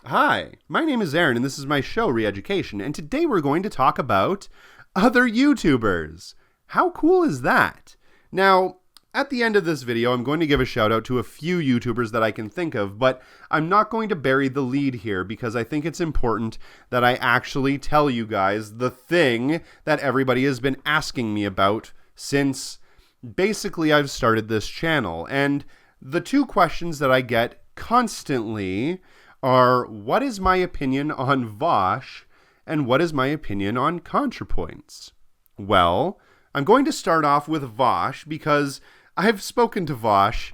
Hi, my name is Aaron and this is my show, Reeducation, and today we're going to talk about other YouTubers. How cool is that? Now, at the end of this video, I'm going to give a shout out to a few YouTubers that I can think of, but I'm not going to bury the lead here because I think it's important that I actually tell you guys the thing that everybody has been asking me about since basically I've started this channel. And the two questions that I get constantly are, what is my opinion on Vaush and what is my opinion on Contrapoints? Well, I'm going to start off with Vaush because I've spoken to Vaush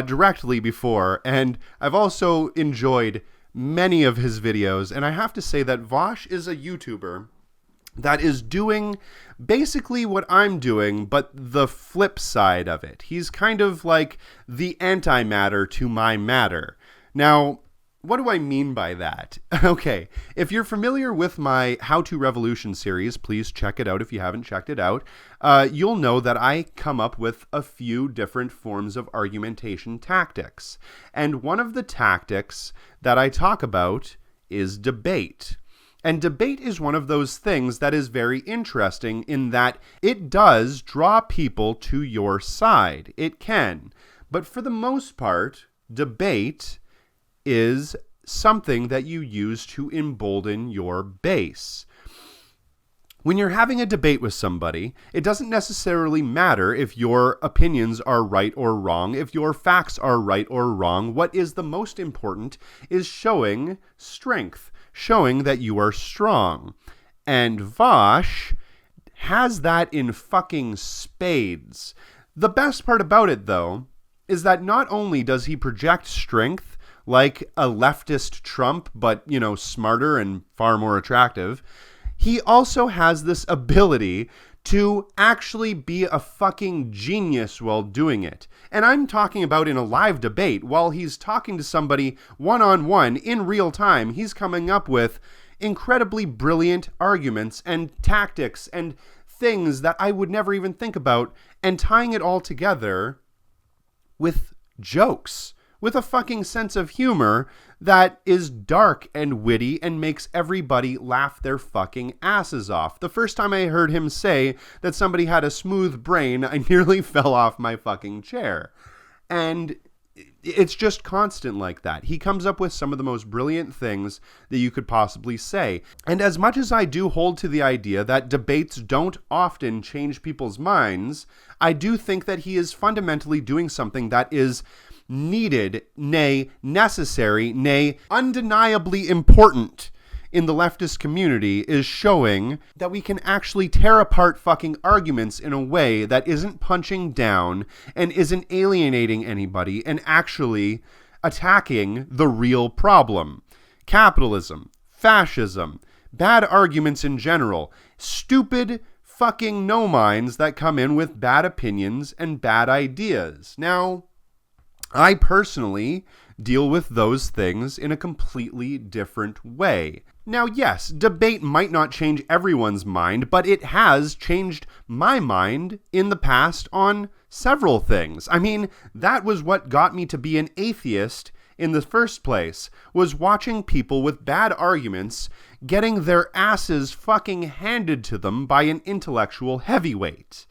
directly before, and I've also enjoyed many of his videos, and I have to say that Vaush is a YouTuber that is doing basically what I'm doing, but the flip side of it. He's kind of like the antimatter to my matter. Now, what do I mean by that? Okay, if you're familiar with my How to Revolution series, please check it out if you haven't checked it out. You'll know that I come up with a few different forms of argumentation tactics. And one of the tactics that I talk about is debate. And debate is one of those things that is very interesting in that it does draw people to your side. It can. But for the most part, debate is something that you use to embolden your base. When you're having a debate with somebody, it doesn't necessarily matter if your opinions are right or wrong, if your facts are right or wrong. What is the most important is showing strength, showing that you are strong. And Vaush has that in fucking spades. The best part about it, though, is that not only does he project strength like a leftist Trump, but, smarter and far more attractive, he also has this ability to actually be a fucking genius while doing it. And I'm talking about in a live debate, while he's talking to somebody one-on-one in real time, he's coming up with incredibly brilliant arguments and tactics and things that I would never even think about, and tying it all together with jokes, with a fucking sense of humor that is dark and witty and makes everybody laugh their fucking asses off. The first time I heard him say that somebody had a smooth brain, I nearly fell off my fucking chair. And it's just constant like that. He comes up with some of the most brilliant things that you could possibly say. And as much as I do hold to the idea that debates don't often change people's minds, I do think that he is fundamentally doing something that is needed, nay, necessary, nay, undeniably important in the leftist community, is showing that we can actually tear apart fucking arguments in a way that isn't punching down and isn't alienating anybody and actually attacking the real problem. Capitalism, fascism, bad arguments in general, stupid fucking no-minds that come in with bad opinions and bad ideas. Now, I personally deal with those things in a completely different way. Now, yes, debate might not change everyone's mind, but it has changed my mind in the past on several things. I mean, that was what got me to be an atheist in the first place, was watching people with bad arguments getting their asses fucking handed to them by an intellectual heavyweight.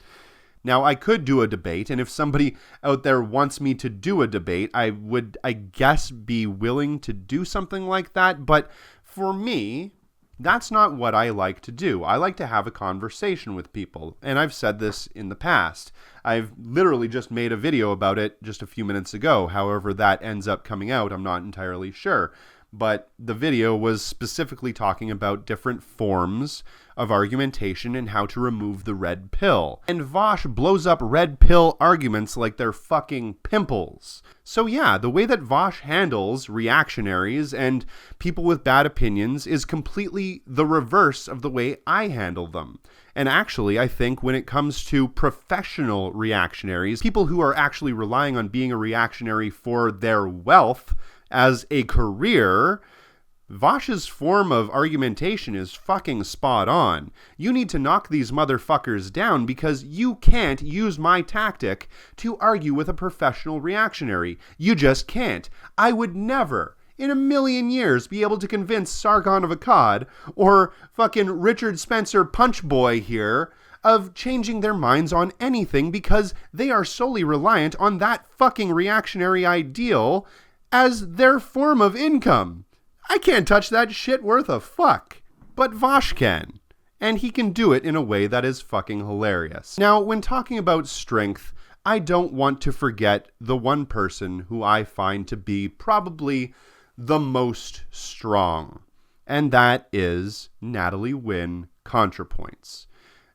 Now, I could do a debate, and if somebody out there wants me to do a debate, I would, I guess, be willing to do something like that. But for me, that's not what I like to do. I like to have a conversation with people, and I've said this in the past. I've literally just made a video about it just a few minutes ago. However that ends up coming out, I'm not entirely sure. But the video was specifically talking about different forms of argumentation and how to remove the red pill. And Vaush blows up red pill arguments like they're fucking pimples. So yeah, the way that Vaush handles reactionaries and people with bad opinions is completely the reverse of the way I handle them. And actually, I think when it comes to professional reactionaries, people who are actually relying on being a reactionary for their wealth as a career, Vaush's form of argumentation is fucking spot on. You need to knock these motherfuckers down because you can't use my tactic to argue with a professional reactionary. You just can't. I would never in a million years be able to convince Sargon of Akkad or fucking Richard Spencer Punch Boy here of changing their minds on anything because they are solely reliant on that fucking reactionary ideal as their form of income. I can't touch that shit worth a fuck. But Vaush can. And he can do it in a way that is fucking hilarious. Now, when talking about strength, I don't want to forget the one person who I find to be probably the most strong. And that is Natalie Wynn Contrapoints.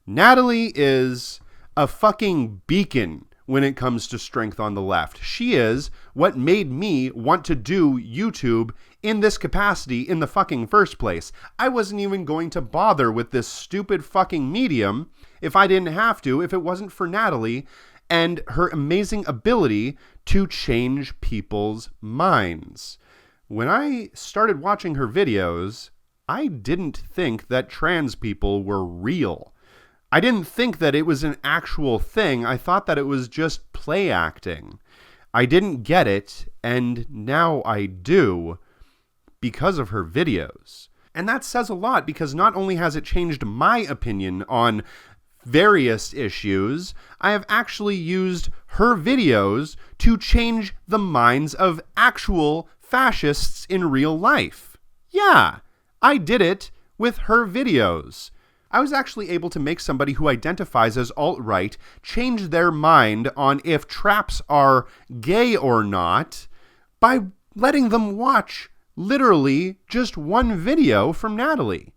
Natalie is a fucking beacon when it comes to strength on the left. She is what made me want to do YouTube in this capacity in the fucking first place. I wasn't even going to bother with this stupid fucking medium if I didn't have to, if it wasn't for Natalie and her amazing ability to change people's minds. When I started watching her videos, I didn't think that trans people were real. I didn't think that it was an actual thing. I thought that it was just play acting. I didn't get it, and now I do because of her videos. And that says a lot because not only has it changed my opinion on various issues, I have actually used her videos to change the minds of actual fascists in real life. Yeah, I did it with her videos. I was actually able to make somebody who identifies as alt-right change their mind on if traps are gay or not by letting them watch literally just one video from Natalie.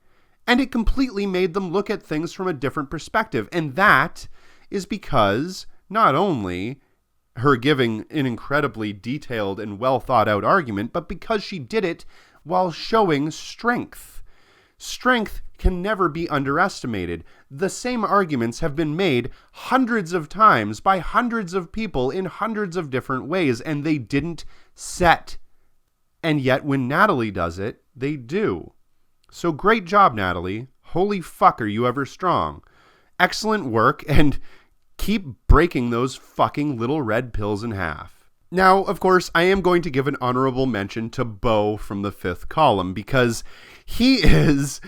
And it completely made them look at things from a different perspective. And that is because not only her giving an incredibly detailed and well thought out argument, but because she did it while showing strength. Strength can never be underestimated. The same arguments have been made hundreds of times by hundreds of people in hundreds of different ways, and they didn't set. And yet when Natalie does it, they do. So great job, Natalie. Holy fuck, are you ever strong. Excellent work, and keep breaking those fucking little red pills in half. Now, of course, I am going to give an honorable mention to Bo from the Fifth Column, because he is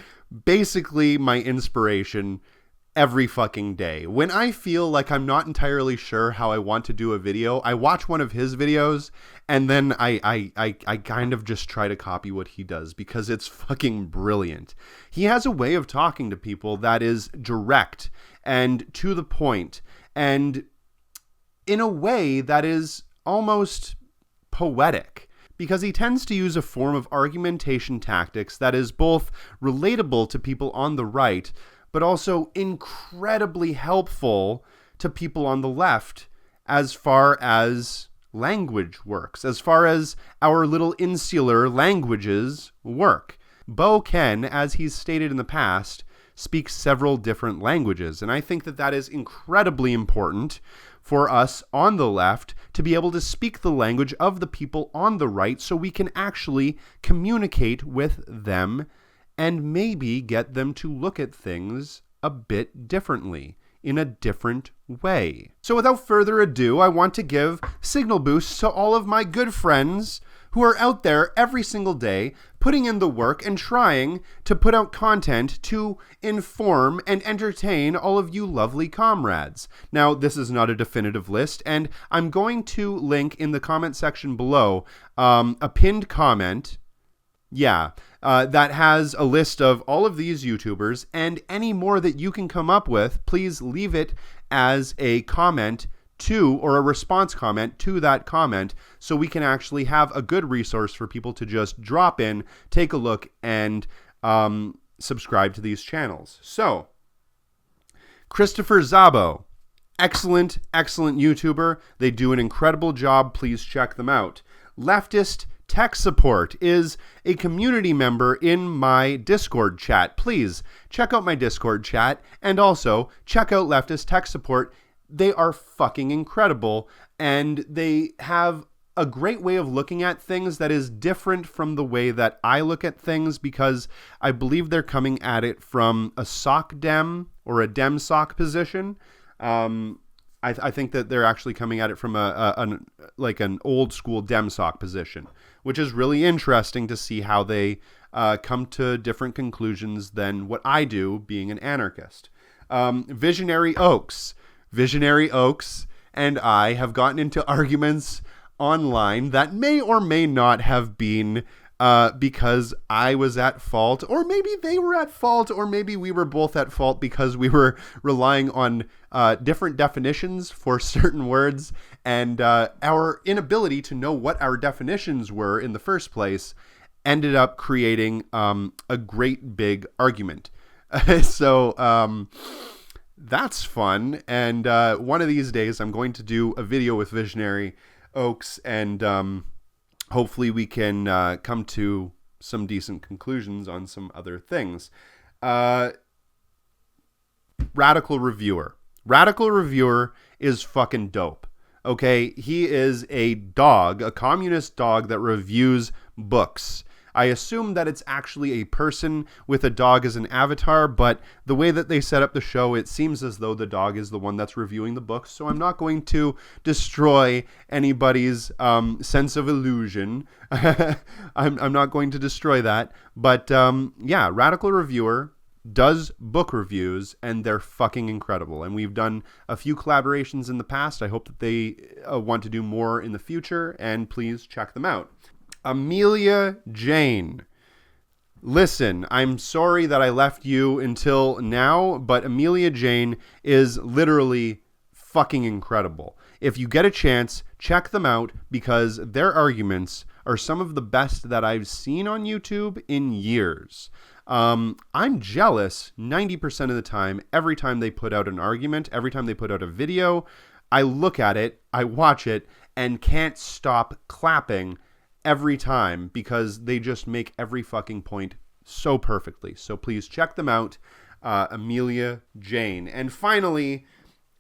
basically my inspiration every fucking day. When I feel like I'm not entirely sure how I want to do a video, I watch one of his videos and then I kind of just try to copy what he does because it's fucking brilliant. He has a way of talking to people that is direct and to the point and in a way that is almost poetic, because he tends to use a form of argumentation tactics that is both relatable to people on the right, but also incredibly helpful to people on the left as far as language works, as far as our little insular languages work. Bo can, as he's stated in the past, speak several different languages, and I think that that is incredibly important for us on the left to be able to speak the language of the people on the right so we can actually communicate with them and maybe get them to look at things a bit differently, in a different way. So without further ado, I want to give signal boosts to all of my good friends who are out there every single day putting in the work and trying to put out content to inform and entertain all of you lovely comrades. Now, this is not a definitive list, and I'm going to link in the comment section below a pinned comment, that has a list of all of these YouTubers, and any more that you can come up with, please leave it as a comment to, or a response comment to that comment, so we can actually have a good resource for people to just drop in, take a look, and subscribe to these channels. So, Christopher Szabo, excellent YouTuber. They do an incredible job. Please check them out. Leftist Tech Support is a community member in my Discord chat. Please check out my Discord chat, and also check out Leftist Tech Support. They are fucking incredible, and they have a great way of looking at things that is different from the way that I look at things, because I believe they're coming at it from a sock dem or a dem sock position. I think that they're actually coming at it from an old school DemSoc position, which is really interesting to see how they come to different conclusions than what I do, being an anarchist. Visionary Oaks and I have gotten into arguments online that may or may not have been because I was at fault, or maybe they were at fault, or maybe we were both at fault because we were relying on different definitions for certain words, and our inability to know what our definitions were in the first place ended up creating a great big argument. So that's fun, and one of these days I'm going to do a video with Visionary Oaks, and hopefully we can come to some decent conclusions on some other things. Radical Reviewer is fucking dope. Okay, he is a communist dog that reviews books. I assume that it's actually a person with a dog as an avatar, but the way that they set up the show, it seems as though the dog is the one that's reviewing the books, so I'm not going to destroy anybody's sense of illusion. I'm not going to destroy that, but yeah, Radical Reviewer does book reviews, and they're fucking incredible, and we've done a few collaborations in the past. I hope that they want to do more in the future, and please check them out. Amelia Jane. Listen, I'm sorry that I left you until now, but Amelia Jane is literally fucking incredible. If you get a chance, check them out, because their arguments are some of the best that I've seen on YouTube in years. I'm jealous 90% of the time, every time they put out an argument, every time they put out a video. I look at it, I watch it, and can't stop clapping every time, because they just make every fucking point so perfectly. So please check them out, Amelia Jane. And finally,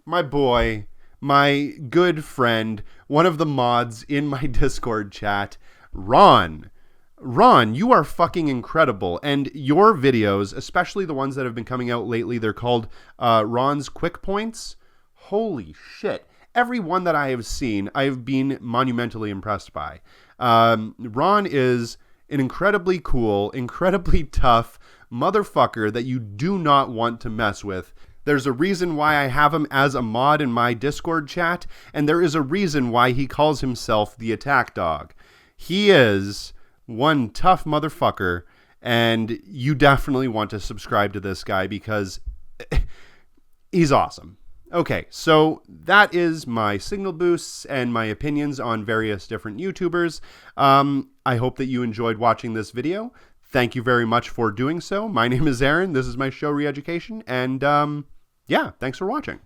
my boy, my good friend, one of the mods in my Discord chat, Ron. Ron, you are fucking incredible, and your videos, especially the ones that have been coming out lately, they're called Ron's Quick Points. Holy shit. Every one that I have seen, I've been monumentally impressed by. Ron is an incredibly cool, incredibly tough motherfucker that you do not want to mess with. There's a reason why I have him as a mod in my Discord chat, and there is a reason why he calls himself the Attack Dog. He is one tough motherfucker, and you definitely want to subscribe to this guy because he's awesome. Okay, so that is my signal boosts and my opinions on various different YouTubers. I hope that you enjoyed watching this video. Thank you very much for doing so. My name is Aaron. This is my show, Reeducation, and yeah, thanks for watching.